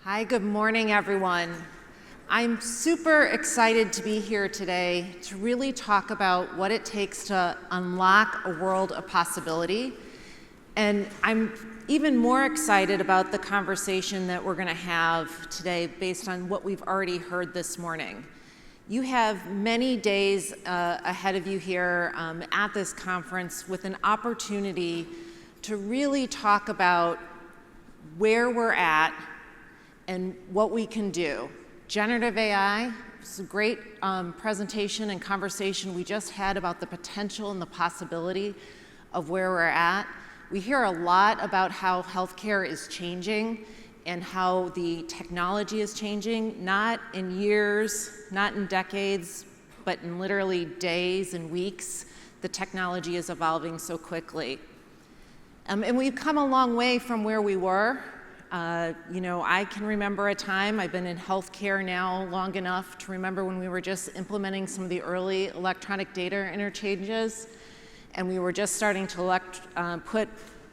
Hi, good morning, everyone. I'm super excited to be here today to really talk about what it takes to unlock a world of possibility. And I'm even more excited about the conversation that we're going to have today based on what we've already heard this morning. You have many days ahead of you here at this conference with an opportunity to really talk about where we're at and what we can do. Generative AI, it's a great presentation and conversation we just had about the potential and the possibility of where we're at. We hear a lot about how healthcare is changing and how the technology is changing, not in years, not in decades, but in literally days and weeks. The technology is evolving so quickly. And we've come a long way from where we were. I can remember a time, I've been in healthcare now long enough to remember when we were just implementing some of the early electronic data interchanges, and we were just starting to put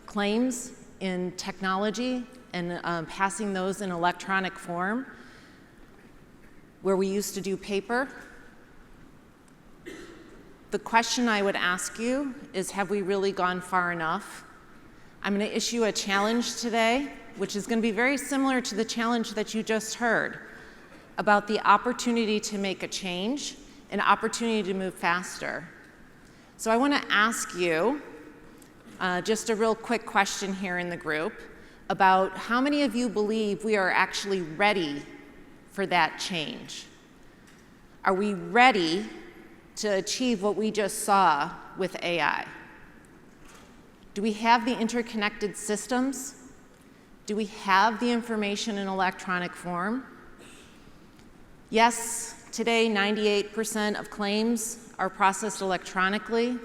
claims in technology and passing those in electronic form, where we used to do paper. The question I would ask you is, have we really gone far enough? I'm going to issue a challenge today, which is going to be very similar to the challenge that you just heard about the opportunity to make a change, an opportunity to move faster. So I want to ask you just a real quick question here in the group about how many of you believe we are actually ready for that change? Are we ready to achieve what we just saw with AI? Do we have the interconnected systems? Do we have the information in electronic form? Yes, today 98% of claims are processed electronically.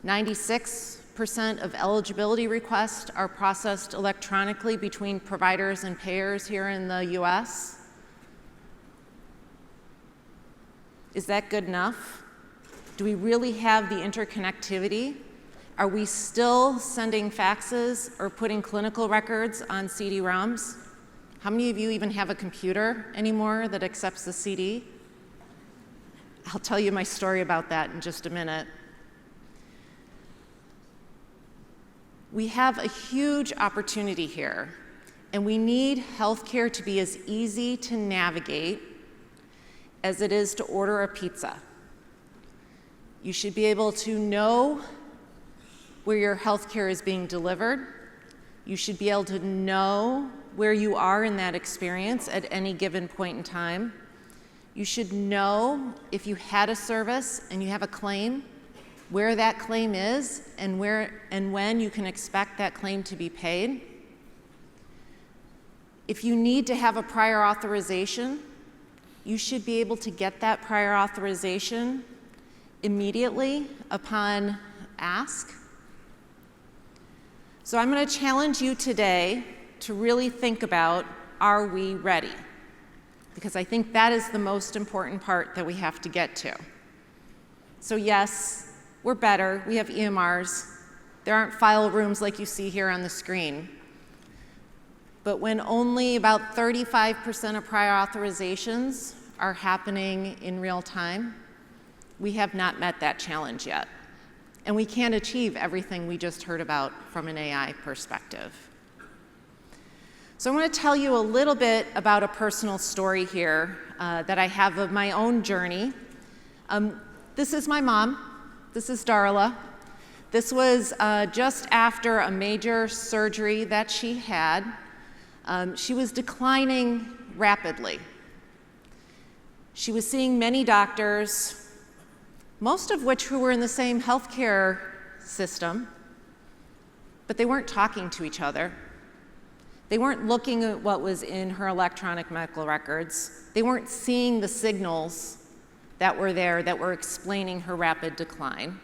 96% of eligibility requests are processed electronically between providers and payers here in the US. Is that good enough? Do we really have the interconnectivity? Are we still sending faxes or putting clinical records on CD-ROMs? How many of you even have a computer anymore that accepts the CD? I'll tell you my story about that in just a minute. We have a huge opportunity here, and we need healthcare to be as easy to navigate as it is to order a pizza. You should be able to know where your healthcare is being delivered. You should be able to know where you are in that experience at any given point in time. You should know if you had a service and you have a claim, where that claim is and where and when you can expect that claim to be paid. If you need to have a prior authorization, you should be able to get that prior authorization immediately upon ask. So I'm going to challenge you today to really think about, are we ready? Because I think that is the most important part that we have to get to. So yes, we're better. We have EMRs. There aren't file rooms like you see here on the screen. But when only about 35% of prior authorizations are happening in real time, we have not met that challenge yet. And we can't achieve everything we just heard about from an AI perspective. So I want to tell you a little bit about a personal story here that I have of my own journey. This is my mom. This is Darla. This was just after a major surgery that she had. She was declining rapidly. She was seeing many doctors, most of which who were in the same healthcare system, but they weren't talking to each other. They weren't looking at what was in her electronic medical records. They weren't seeing the signals that were there that were explaining her rapid decline.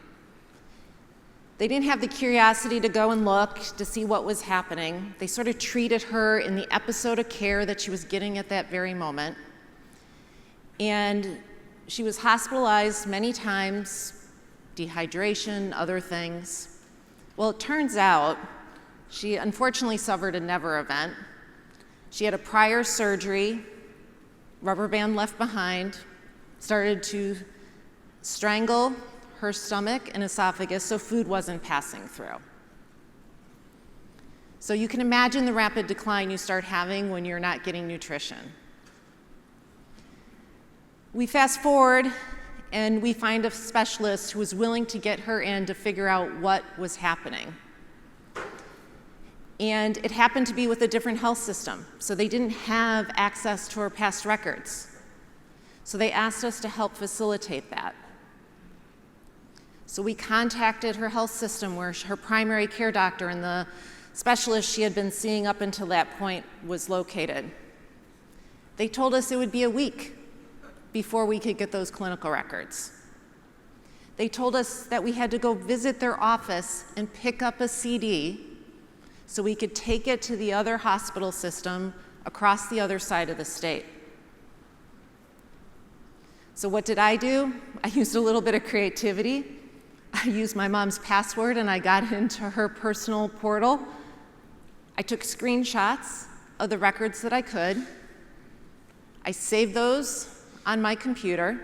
They didn't have the curiosity to go and look to see what was happening. They sort of treated her in the episode of care that she was getting at that very moment. And she was hospitalized many times, dehydration, other things. Well, it turns out she unfortunately suffered a never event. She had a prior surgery, rubber band left behind, started to strangle her stomach and esophagus so food wasn't passing through. So you can imagine the rapid decline you start having when you're not getting nutrition. We fast forward and we find a specialist who was willing to get her in to figure out what was happening. And it happened to be with a different health system, so they didn't have access to her past records. So they asked us to help facilitate that. So we contacted her health system where her primary care doctor and the specialist she had been seeing up until that point was located. They told us it would be a week before we could get those clinical records. They told us that we had to go visit their office and pick up a CD so we could take it to the other hospital system across the other side of the state. So what did I do? I used a little bit of creativity. I used my mom's password and I got into her personal portal. I took screenshots of the records that I could. I saved those on my computer.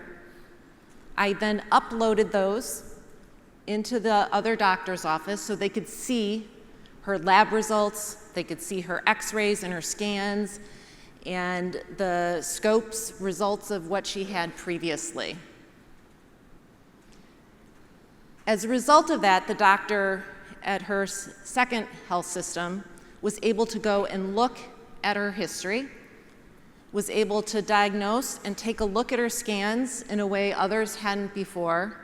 I then uploaded those into the other doctor's office so they could see her lab results, they could see her x-rays and her scans, and the scopes results of what she had previously. As a result of that, the doctor at her second health system was able to go and look at her history, was able to diagnose and take a look at her scans in a way others hadn't before,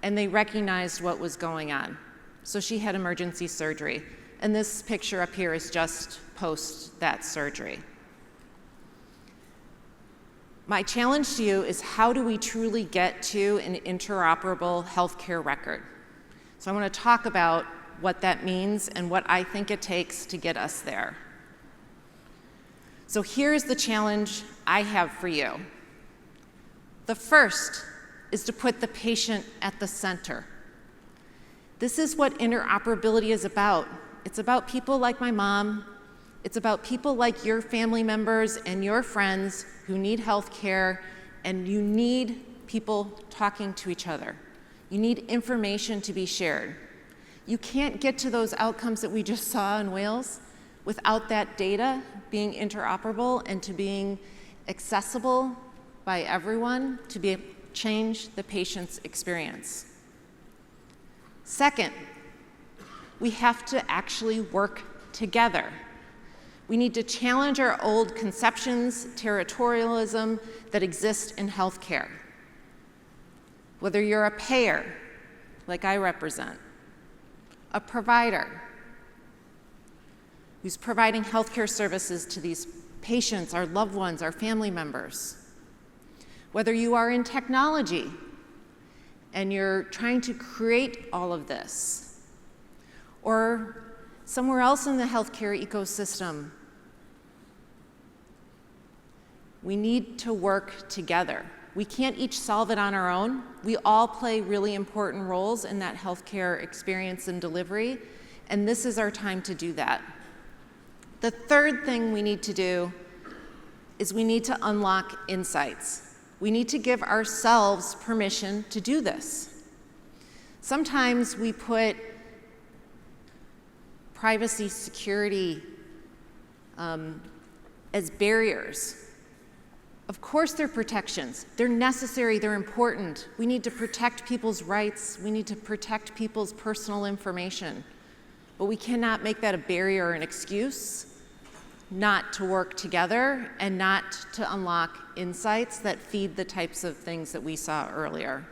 and they recognized what was going on. So she had emergency surgery. And this picture up here is just post that surgery. My challenge to you is, how do we truly get to an interoperable healthcare record? So I want to talk about what that means and what I think it takes to get us there. So here's the challenge I have for you. The first is to put the patient at the center. This is what interoperability is about. It's about people like my mom. It's about people like your family members and your friends who need health care, and you need people talking to each other. You need information to be shared. You can't get to those outcomes that we just saw in Wales without that data being interoperable and to being accessible by everyone to change the patient's experience. Second, we have to actually work together. We need to challenge our old conceptions, territorialism that exist in healthcare. Whether you're a payer, like I represent, a provider who's providing healthcare services to these patients, our loved ones, our family members. Whether you are in technology and you're trying to create all of this, or somewhere else in the healthcare ecosystem, we need to work together. We can't each solve it on our own. We all play really important roles in that healthcare experience and delivery, and this is our time to do that. The third thing we need to do is we need to unlock insights. We need to give ourselves permission to do this. Sometimes we put privacy, security as barriers. Of course they're protections. They're necessary, they're important. We need to protect people's rights. We need to protect people's personal information. But we cannot make that a barrier or an excuse not to work together and not to unlock insights that feed the types of things that we saw earlier.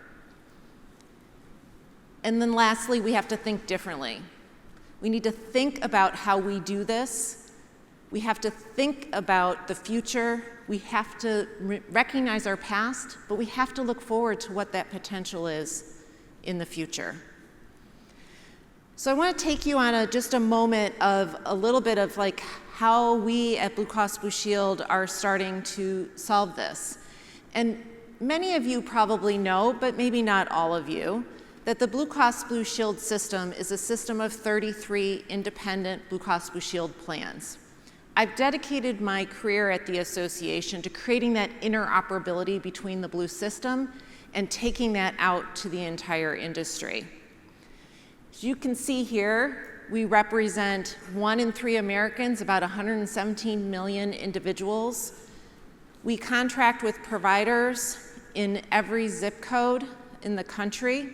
And then lastly, we have to think differently. We need to think about how we do this. We have to think about the future. We have to recognize our past, but we have to look forward to what that potential is in the future. So I want to take you on just a moment of a little bit of like how we at Blue Cross Blue Shield are starting to solve this. And many of you probably know, but maybe not all of you, that the Blue Cross Blue Shield system is a system of 33 independent Blue Cross Blue Shield plans. I've dedicated my career at the association to creating that interoperability between the Blue system and taking that out to the entire industry. As you can see here, we represent 1 in 3 Americans, about 117 million individuals. We contract with providers in every zip code in the country.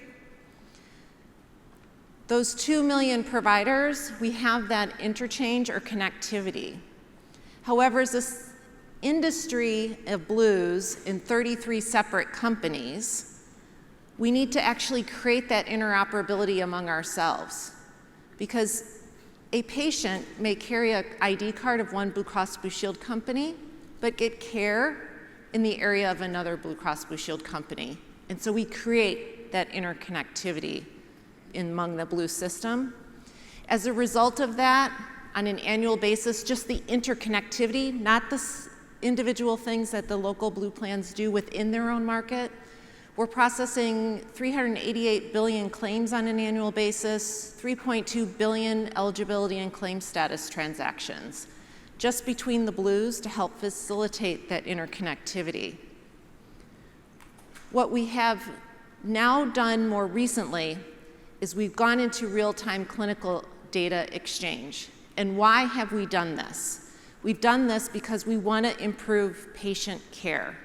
Those 2 million providers, we have that interchange or connectivity. However, as this industry of Blues in 33 separate companies, we need to actually create that interoperability among ourselves. Because a patient may carry an ID card of one Blue Cross Blue Shield company, but get care in the area of another Blue Cross Blue Shield company. And so we create that interconnectivity among the Blue system. As a result of that, on an annual basis, just the interconnectivity, not the individual things that the local Blue plans do within their own market, we're processing 388 billion claims on an annual basis, 3.2 billion eligibility and claim status transactions, just between the Blues to help facilitate that interconnectivity. What we have now done more recently is we've gone into real-time clinical data exchange. And why have we done this? We've done this because we want to improve patient care.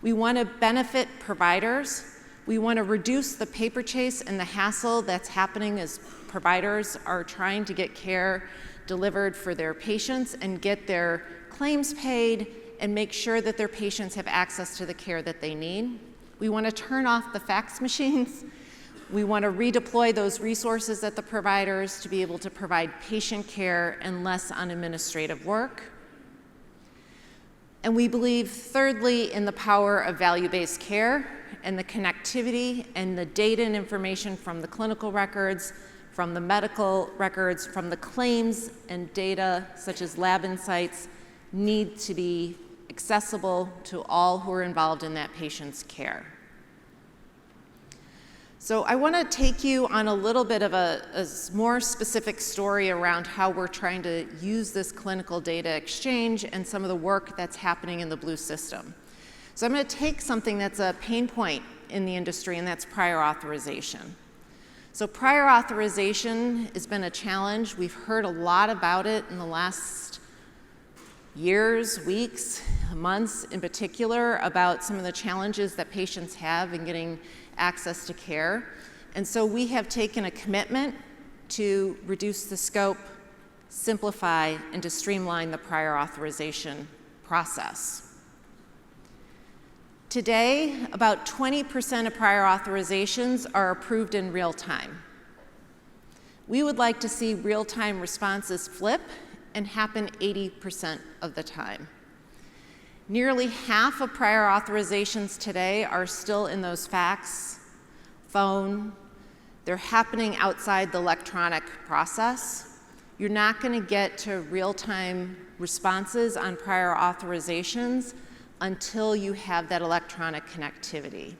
We want to benefit providers. We want to reduce the paper chase and the hassle that's happening as providers are trying to get care delivered for their patients and get their claims paid and make sure that their patients have access to the care that they need. We want to turn off the fax machines. We want to redeploy those resources at the providers to be able to provide patient care and less on administrative work. And we believe, thirdly, in the power of value-based care and the connectivity and the data and information from the clinical records, from the medical records, from the claims and data such as lab insights need to be accessible to all who are involved in that patient's care. So I want to take you on a little bit of a more specific story around how we're trying to use this clinical data exchange and some of the work that's happening in the Blue system. So I'm going to take something that's a pain point in the industry, and that's prior authorization. So prior authorization has been a challenge. We've heard a lot about it in the last years, weeks, months in particular, about some of the challenges that patients have in getting access to care. And so we have taken a commitment to reduce the scope, simplify, and to streamline the prior authorization process. Today, about 20% of prior authorizations are approved in real time. We would like to see real-time responses flip and happen 80% of the time. Nearly half of prior authorizations today are still in those fax, phone. They're happening outside the electronic process. You're not going to get to real-time responses on prior authorizations until you have that electronic connectivity.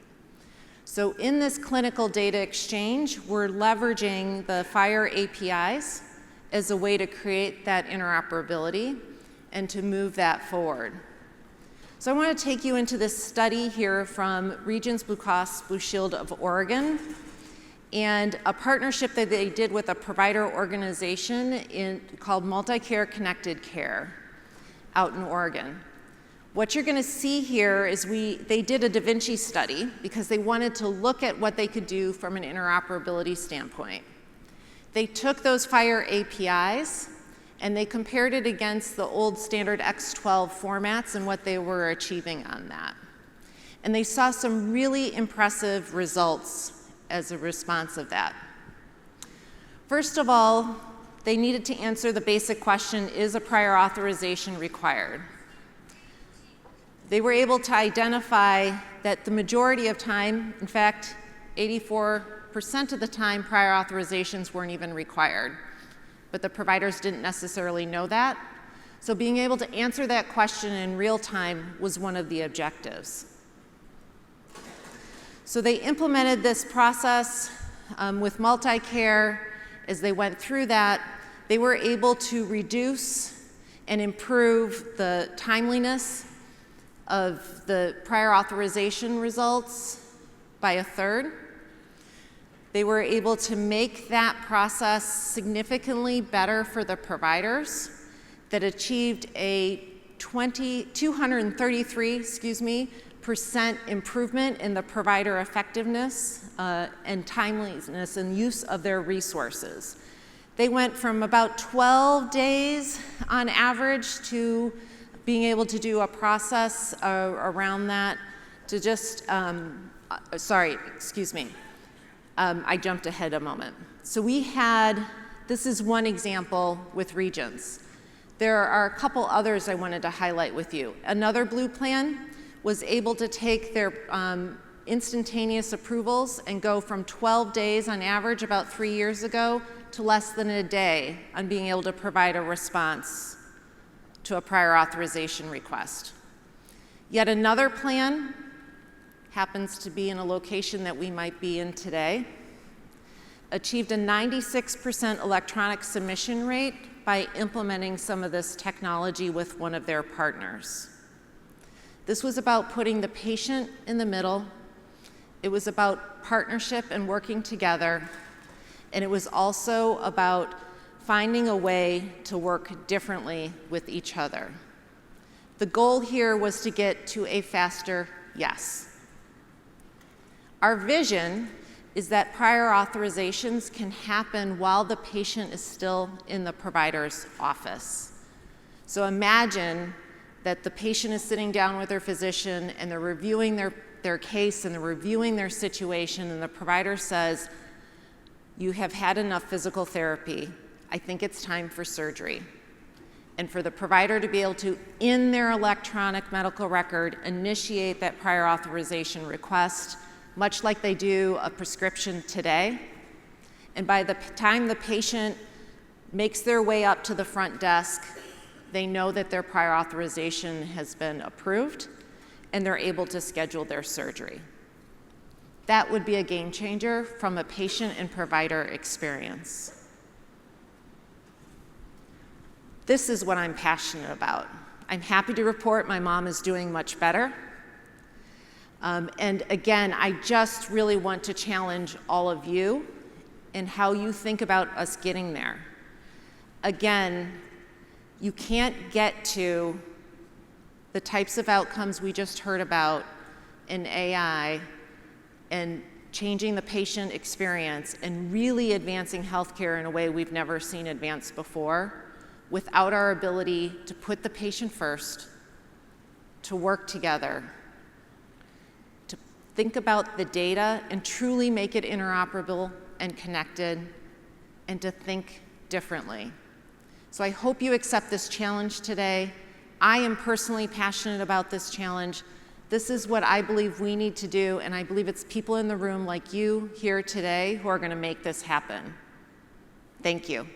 So in this clinical data exchange, we're leveraging the FHIR APIs as a way to create that interoperability and to move that forward. So I want to take you into this study here from Regions Blue Cross Blue Shield of Oregon and a partnership that they did with a provider organization called Multi-Care Connected Care out in Oregon. What you're going to see here is they did a Da Vinci study because they wanted to look at what they could do from an interoperability standpoint. They took those FHIR APIs and they compared it against the old standard X12 formats and what they were achieving on that. And they saw some really impressive results as a response of that. First of all, they needed to answer the basic question, is a prior authorization required? They were able to identify that the majority of time, in fact, 84% of the time, prior authorizations weren't even required. But the providers didn't necessarily know that. So being able to answer that question in real time was one of the objectives. So they implemented this process with multi-care. As they went through that, they were able to reduce and improve the timeliness of the prior authorization results by a third. They were able to make that process significantly better for the providers that achieved a 233% improvement in the provider effectiveness and timeliness and use of their resources. They went from about 12 days on average to being able to do a process around that to just, I jumped ahead a moment. So this is one example with regions. There are a couple others I wanted to highlight with you. Another Blue plan was able to take their instantaneous approvals and go from 12 days on average about 3 years ago to less than a day on being able to provide a response to a prior authorization request. Yet another plan happens to be in a location that we might be in today, achieved a 96% electronic submission rate by implementing some of this technology with one of their partners. This was about putting the patient in the middle. It was about partnership and working together. And it was also about finding a way to work differently with each other. The goal here was to get to a faster yes. Our vision is that prior authorizations can happen while the patient is still in the provider's office. So imagine that the patient is sitting down with their physician and they're reviewing their case and they're reviewing their situation, and the provider says, "You have had enough physical therapy. I think it's time for surgery." And for the provider to be able to, in their electronic medical record, initiate that prior authorization request, much like they do a prescription today. And by the time the patient makes their way up to the front desk, they know that their prior authorization has been approved, and they're able to schedule their surgery. That would be a game changer from a patient and provider experience. This is what I'm passionate about. I'm happy to report my mom is doing much better. And again, I just really want to challenge all of you in how you think about us getting there. Again, you can't get to the types of outcomes we just heard about in AI and changing the patient experience and really advancing healthcare in a way we've never seen advanced before without our ability to put the patient first, to work together, to think about the data and truly make it interoperable and connected, and to think differently. So I hope you accept this challenge today. I am personally passionate about this challenge. This is what I believe we need to do, and I believe it's people in the room like you here today who are going to make this happen. Thank you.